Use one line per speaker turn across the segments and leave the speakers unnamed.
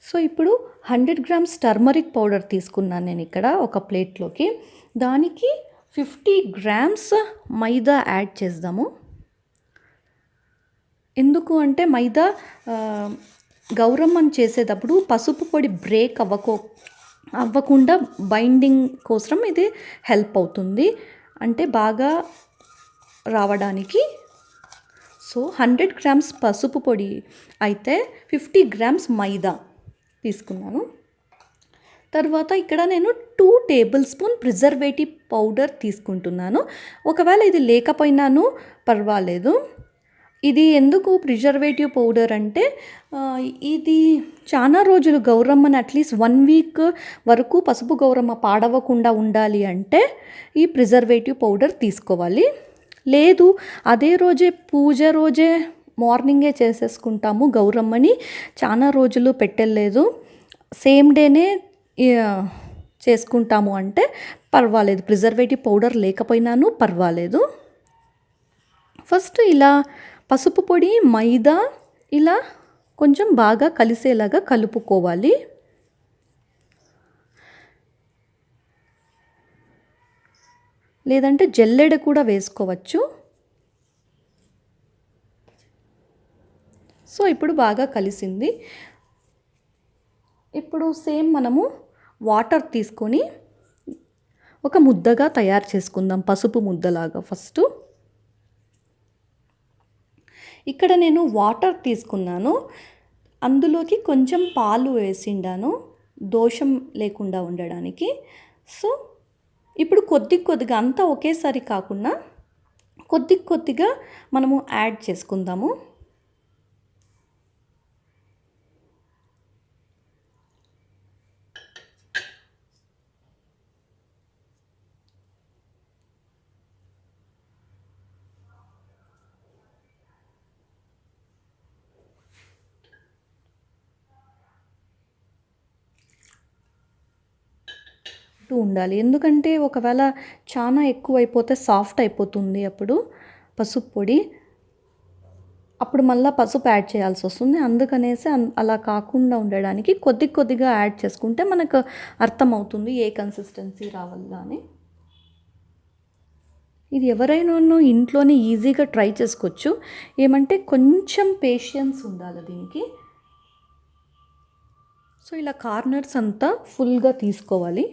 So ఇప్పుడు 100 grams turmeric powder తీసుకున్నాను నేను ఇక్కడ ఒక ప్లేట్లోకి. దానికి 50 గ్రామ్స్ మైదా యాడ్ చేద్దాము. ఎందుకు అంటే మైదా గౌరమ్మని చేసేటప్పుడు పసుపు పొడి బ్రేక్ అవ్వకుండా బైండింగ్ కోసం ఇది హెల్ప్ అవుతుంది, అంటే బాగా రావడానికి. సో 100 గ్రామ్స్ పసుపు పొడి అయితే 50 గ్రామ్స్ మైదా తీసుకున్నాను. తర్వాత ఇక్కడ నేను 2 టేబుల్ స్పూన్ ప్రిజర్వేటివ్ పౌడర్ తీసుకుంటున్నాను. ఒకవేళ ఇది లేకపోయినాను పర్వాలేదు. ఇది ఎందుకు ప్రిజర్వేటివ్ పౌడర్ అంటే ఇది చాలా రోజులు గౌరమ్మని అట్లీస్ట్ 1 వీక్ వరకు పసుపు గౌరమ్మ పాడవకుండా ఉండాలి అంటే ఈ ప్రిజర్వేటివ్ పౌడర్ తీసుకోవాలి. లేదు అదే రోజే పూజ రోజే మార్నింగే చేసేసుకుంటాము గౌరమ్మని, చాలా రోజులు పెట్టలేదు, సేమ్ డేనే చేసుకుంటాము అంటే పర్వాలేదు, ప్రిజర్వేటివ్ పౌడర్ లేకపోయినాను పర్వాలేదు. ఫస్ట్ ఇలా పసుపు పొడి మైదా ఇలా కొంచెం బాగా కలిసేలాగా కలుపుకోవాలి. లేదంటే జల్లెడ కూడా వేసుకోవచ్చు. సో ఇప్పుడు బాగా కలిసింది. ఇప్పుడు సేమ్ మనము వాటర్ తీసుకొని ఒక ముద్దగా తయారు చేసుకుందాం, పసుపు ముద్దలాగా. ఫస్ట్ ఇక్కడ నేను వాటర్ తీసుకున్నాను, అందులోకి కొంచెం పాలు వేసిండాను దోషం లేకుండా ఉండడానికి. సో ఇప్పుడు కొద్దిగా అంతా ఒకేసారి కాకుండా కొద్దిగా మనము యాడ్ చేసుకుందాము. ఉండాలి, ఎందుకంటే ఒకవేళ చాలా ఎక్కువైపోతే సాఫ్ట్ అయిపోతుంది అప్పుడు పసుపు పొడి, అప్పుడు మళ్ళీ పసుపు యాడ్ చేయాల్సి వస్తుంది. అందుకనేసి అలా కాకుండా ఉండడానికి కొద్దిగా యాడ్ చేసుకుంటే మనకు అర్థమవుతుంది ఏ కన్సిస్టెన్సీ రావాలా అని. ఇది ఎవరైనా ఇంట్లోనే ఈజీగా ట్రై చేసుకోవచ్చు. ఏమంటే కొంచెం పేషెన్స్ ఉండాలి దీనికి. సో ఇలా కార్నర్స్ అంతా ఫుల్గా తీసుకోవాలి.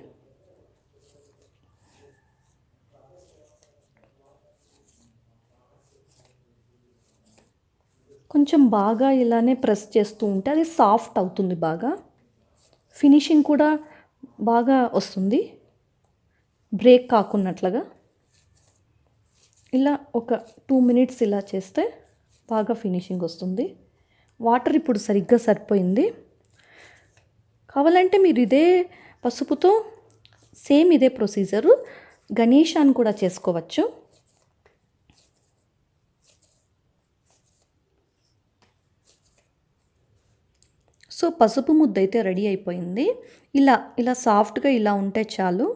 కొంచెం బాగా ఇలానే ప్రెస్ చేస్తూ ఉంటే అది సాఫ్ట్ అవుతుంది, బాగా ఫినిషింగ్ కూడా బాగా వస్తుంది, బ్రేక్ కాకున్నట్లుగా. ఇలా ఒక 2 మినిట్స్ ఇలా చేస్తే బాగా ఫినిషింగ్ వస్తుంది. వాటర్ ఇప్పుడు సరిగ్గా సరిపోయింది. కావాలంటే మీరు ఇదే పసుపుతో సేమ్ ఇదే ప్రొసీజరు గణేశాన్ని కూడా చేసుకోవచ్చు. సో పసుపు ముద్ద అయితే రెడీ అయిపోయింది. ఇలా సాఫ్ట్గా ఇలా ఉంటే చాలు.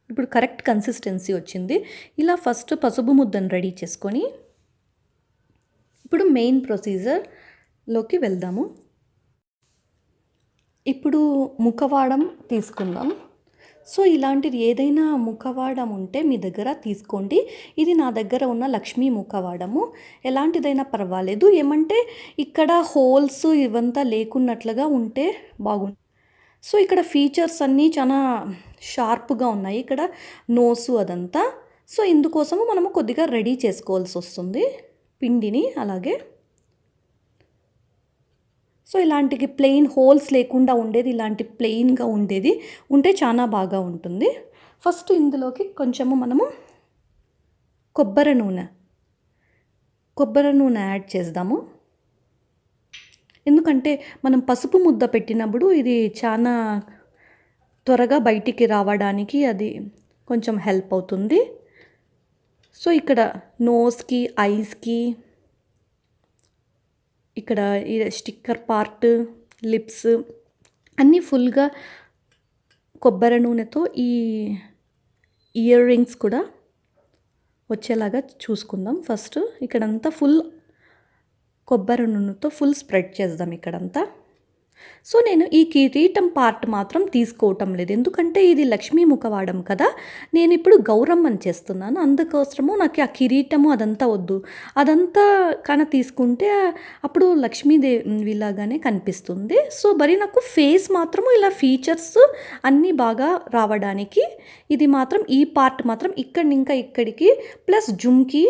ఇప్పుడు కరెక్ట్ కన్సిస్టెన్సీ వచ్చింది. ఇలా ఫస్ట్ పసుపు ముద్దను రెడీ చేసుకొని ఇప్పుడు మెయిన్ ప్రొసీజర్లోకి వెళ్దాము. ఇప్పుడు ముఖవాడం తీసుకుందాం. సో ఇలాంటిది ఏదైనా ముఖవాడం ఉంటే మీ దగ్గర తీసుకోండి. ఇది నా దగ్గర ఉన్న లక్ష్మీ ముఖవాడము, ఎలాంటిదైనా పర్వాలేదు. ఏమంటే ఇక్కడ హోల్స్ ఇవంతా లేకున్నట్లుగా ఉంటే బాగుంటుంది. సో ఇక్కడ ఫీచర్స్ అన్నీ చాలా షార్ప్గా ఉన్నాయి, ఇక్కడ నోసు అదంతా. సో ఇందుకోసము మనము కొద్దిగా రెడీ చేసుకోవాల్సి వస్తుంది పిండిని. అలాగే సో ఇలాంటి ప్లెయిన్ హోల్స్ లేకుండా ఉండేది, ఇలాంటి ప్లెయిన్గా ఉండేది ఉంటే చాలా బాగా ఉంటుంది. ఫస్ట్ ఇందులోకి కొంచెము మనము కొబ్బరి నూనె యాడ్ చేద్దాము. ఎందుకంటే మనం పసుపు ముద్ద పెట్టినప్పుడు ఇది చాలా త్వరగా బయటికి రావడానికి అది కొంచెం హెల్ప్ అవుతుంది. సో ఇక్కడ నోస్కి, ఐస్కి, ఇక్కడ ఈ స్టిక్కర్ పార్ట్, లిప్స్ అన్నీ ఫుల్గా కొబ్బరి నూనెతో ఈ ఇయర్ రింగ్స్ కూడా వచ్చేలాగా చూసుకుందాం. ఫస్ట్ ఇక్కడంతా ఫుల్ కొబ్బరి నూనెతో ఫుల్ స్ప్రెడ్ చేద్దాం ఇక్కడంతా. సో నేను ఈ కిరీటం పార్ట్ మాత్రం తీసుకోవటం లేదు, ఎందుకంటే ఇది లక్ష్మీ ముఖవాడం కదా. నేను ఇప్పుడు గౌరమ్మని చేస్తున్నాను, అందుకోసము నాకు ఆ కిరీటము అదంతా వద్దు. అదంతా తీసుకుంటే అప్పుడు లక్ష్మీదేవిలాగానే కనిపిస్తుంది. సో మరి నాకు ఫేస్ మాత్రము ఇలా ఫీచర్స్ అన్నీ బాగా రావడానికి ఇది మాత్రం, ఈ పార్ట్ మాత్రం ఇంకా ఇక్కడికి ప్లస్ జుమ్కి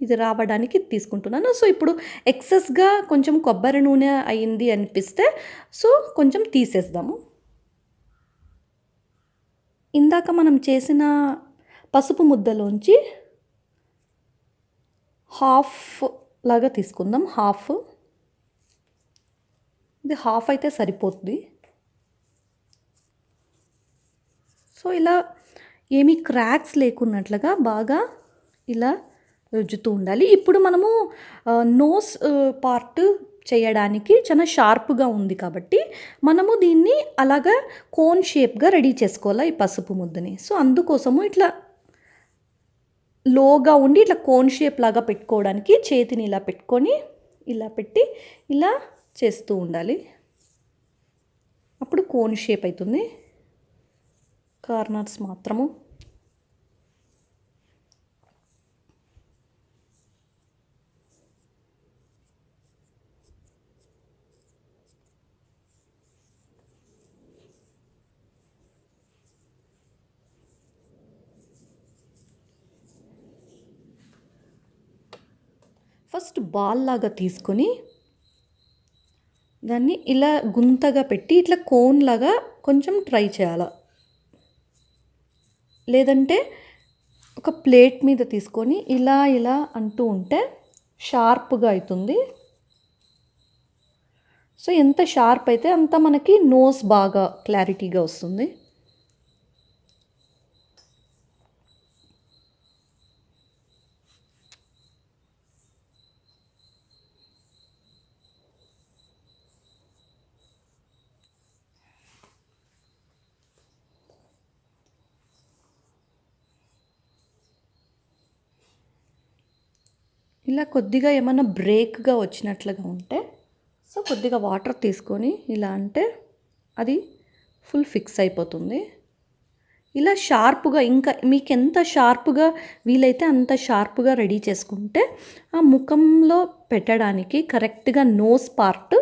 ఇది రావడానికి తీసుకుంటున్నాను. సో ఇప్పుడు ఎక్సెస్గా కొంచెం కొబ్బరి నూనె అయింది అనిపిస్తే సో కొంచెం తీసేద్దాము. ఇందాక మనం చేసిన పసుపు ముద్దలోంచి హాఫ్ లాగా తీసుకుందాం. ఇది హాఫ్ అయితే సరిపోతుంది. సో ఇలా ఏమీ క్రాక్స్ లేకున్నట్లుగా బాగా ఇలా రుద్దుతూ ఉండాలి. ఇప్పుడు మనము నోస్ పార్ట్ చేయడానికి చాలా షార్ప్గా ఉంది కాబట్టి మనము దీన్ని అలాగా కోన్ షేప్గా రెడీ చేసుకోవాలి ఈ పసుపు ముద్దని. సో అందుకోసము ఇట్లా లోగా ఉండి ఇట్లా కోన్ షేప్ లాగా పెట్టుకోవడానికి చేతిని ఇలా పెట్టుకొని ఇలా పెట్టి ఇలా చేస్తూ ఉండాలి. అప్పుడు కోన్ షేప్ అవుతుంది. కార్నర్స్ మాత్రము ఫస్ట్ బాల్ లాగా తీసుకొని దాన్ని ఇలా గుంతగా పెట్టి ఇట్లా కోన్ లాగా కొంచెం ట్రై చేయాలి. లేదంటే ఒక ప్లేట్ మీద తీసుకొని ఇలా అంటూ ఉంటే షార్ప్గా అవుతుంది. సో ఎంత షార్ప్ అయితే అంత మనకి నోస్ బాగా క్లారిటీగా వస్తుంది. ఇలా కొద్దిగా ఏమైనా బ్రేక్గా వచ్చినట్లుగా ఉంటే సో కొద్దిగా వాటర్ తీసుకొని ఇలా అంటే అది ఫుల్ ఫిక్స్ అయిపోతుంది. ఇలా షార్ప్గా ఇంకా మీకు ఎంత షార్ప్గా వీలైతే అంత షార్ప్గా రెడీ చేసుకుంటే ఆ ముఖంలో పెట్టడానికి కరెక్ట్గా నోస్ పార్ట్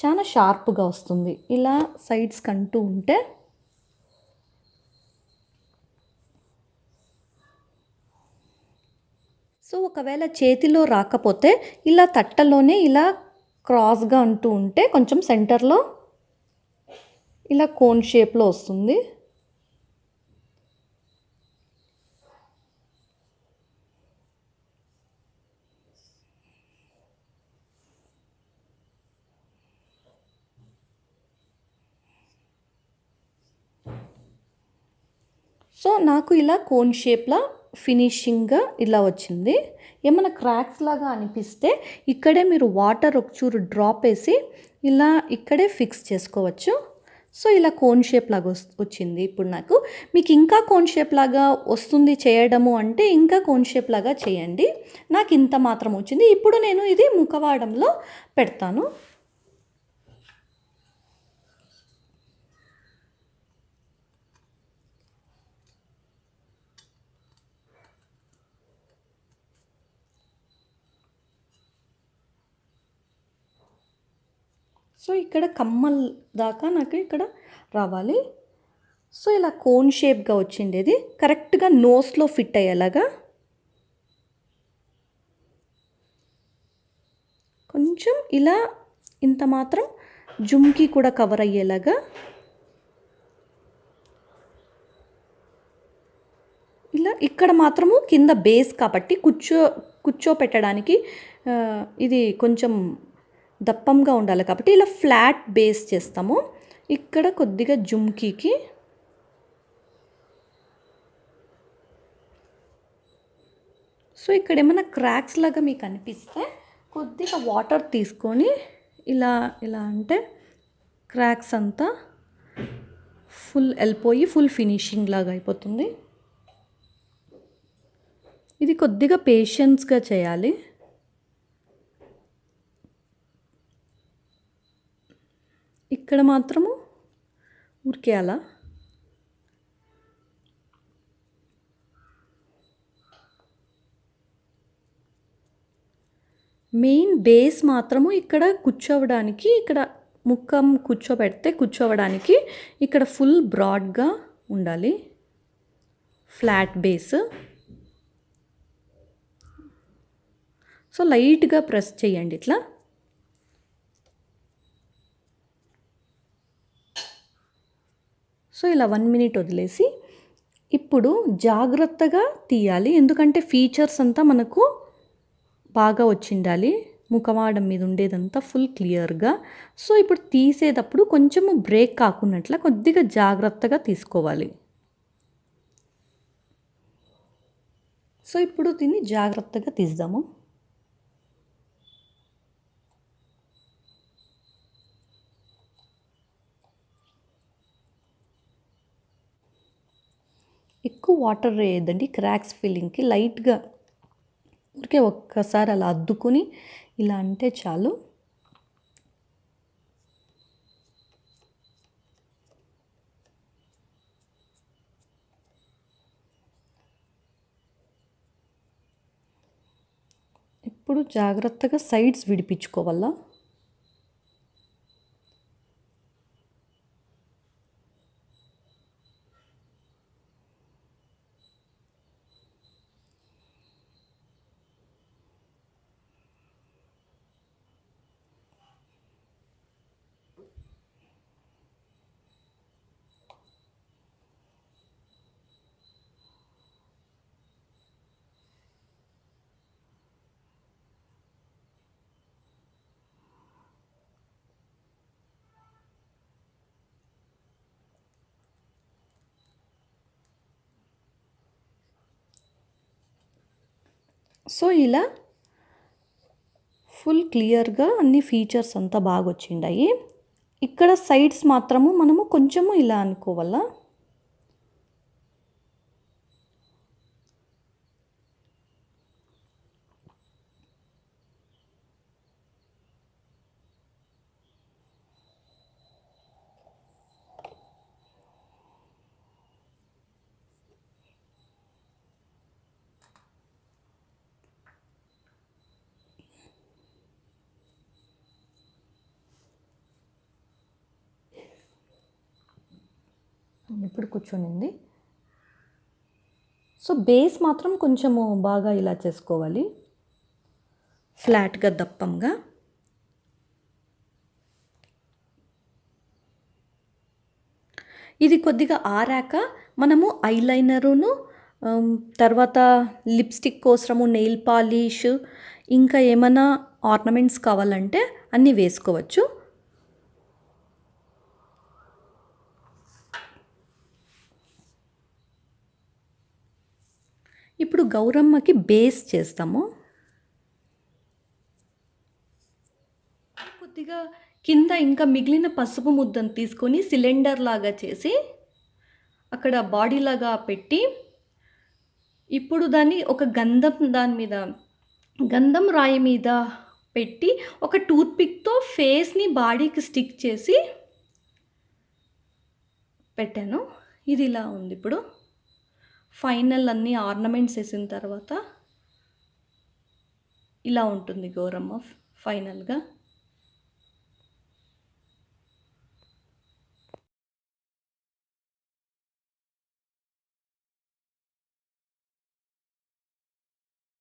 చాలా షార్ప్గా వస్తుంది. ఇలా సైడ్స్ కంటూ ఉంటే సో ఒకవేళ చేతిలో రాకపోతే ఇలా తట్టలోనే ఇలా క్రాస్గా అంటూ ఉంటే కొంచెం సెంటర్లో ఇలా కోన్ షేప్లో వస్తుంది. సో నాకు ఇలా కోన్ షేప్లో ఫినిషింగ్గా ఇలా వచ్చింది. ఏమైనా క్రాక్స్ లాగా అనిపిస్తే ఇక్కడే మీరు వాటర్ ఒక చూరు డ్రాప్ వేసి ఇలా ఇక్కడే ఫిక్స్ చేసుకోవచ్చు. సో ఇలా కోన్ షేప్ లాగా వచ్చింది. ఇప్పుడు నాకు మీకు ఇంకా కోన్ షేప్ లాగా వస్తుంది చేయడము అంటే ఇంకా కోన్ షేప్ లాగా చేయండి. నాకు ఇంత మాత్రం వచ్చింది. ఇప్పుడు నేను ఇది ముఖవాడంలో పెడతాను. సో ఇక్కడ కమ్మల్ దాకా నాకు ఇక్కడ రావాలి. సో ఇలా కోన్ షేప్గా వచ్చిండేది కరెక్ట్గా నోస్లో ఫిట్ అయ్యేలాగా కొంచెం ఇలా ఇంత మాత్రం జుమ్కి కూడా కవర్ అయ్యేలాగా ఇలా ఇక్కడ మాత్రము కింద బేస్ కాబట్టి కూర్చోపెట్టడానికి ఇది కొంచెం దప్పంగా ఉండాలి కాబట్టి ఇలా ఫ్లాట్ బేస్ చేస్తాము. ఇక్కడ కొద్దిగా జుమ్కీకి సో ఇక్కడ ఏమైనా క్రాక్స్ లాగా మీకు అనిపిస్తే కొద్దిగా వాటర్ తీసుకొని ఇలా అంటే క్రాక్స్ అంతా ఫుల్ వెళ్ళిపోయి ఫుల్ ఫినిషింగ్ లాగా అయిపోతుంది. ఇది కొద్దిగా పేషెన్స్గా చేయాలి. ఇక్కడ మాత్రము ఊరికే అలా మెయిన్ బేస్ మాత్రము ఇక్కడ కూర్చోవడానికి, ఇక్కడ ముఖం కూర్చోవడానికి ఇక్కడ ఫుల్ బ్రాడ్గా ఉండాలి, ఫ్లాట్ బేస్. సో లైట్గా ప్రెస్ చేయండి ఇట్లా. సో ఇలా 1 మినిట్ వదిలేసి ఇప్పుడు జాగ్రత్తగా తీయాలి, ఎందుకంటే ఫీచర్స్ అంతా మనకు బాగా వచ్చిండాలి, ముఖవాడం మీద ఉండేదంతా ఫుల్ క్లియర్గా. సో ఇప్పుడు తీసేటప్పుడు కొంచెము బ్రేక్ కాకున్నట్ల కొద్దిగా జాగ్రత్తగా తీసుకోవాలి. సో ఇప్పుడు దీన్ని జాగ్రత్తగా తీద్దాము. ఎక్కువ వాటర్ వేయద్దండి క్రాక్స్ ఫిల్లింగ్కి, లైట్గా ఊరికే ఒక్కసారి అలా అద్దుకొని ఇలా అంటే చాలు. ఇప్పుడు జాగ్రత్తగా సైడ్స్ విడిపించుకోవాలా. సో ఇలా ఫుల్ క్లియర్గా అన్ని ఫీచర్స్ అంతా బాగా వచ్చిండాయి. ఇక్కడ సైడ్స్ మాత్రము మనము కొంచెము ఇలా అనుకోవాలా. ఇప్పుడు కూర్చొనింది. సో బేస్ మాత్రం కొంచెము బాగా ఇలా చేసుకోవాలి, ఫ్లాట్గా దప్పంగా. ఇది కొద్దిగా ఆరాక మనము ఐలైనరును, తర్వాత లిప్స్టిక్ కోసము నెయిల్ పాలిష్, ఇంకా ఏమైనా ఆర్నమెంట్స్ కావాలంటే అన్నీ వేసుకోవచ్చు. ఇప్పుడు గౌరమ్మకి బేస్ చేస్తాము. కొద్దిగా కింద ఇంకా మిగిలిన పసుపు ముద్దను తీసుకొని సిలిండర్ లాగా చేసి అక్కడ బాడీ లాగా పెట్టి, ఇప్పుడు దాన్ని ఒక గంధం రాయి మీద పెట్టి ఒక టూత్పిక్తో ఫేస్ని బాడీకి స్టిక్ చేసి పెట్టాను. ఇది ఇలా ఉంది. ఇప్పుడు ఫైనల్ అన్ని ఆర్నమెంట్స్ వేసిన తర్వాత ఇలా ఉంటుంది గౌరమ్మ ఫైనల్గా.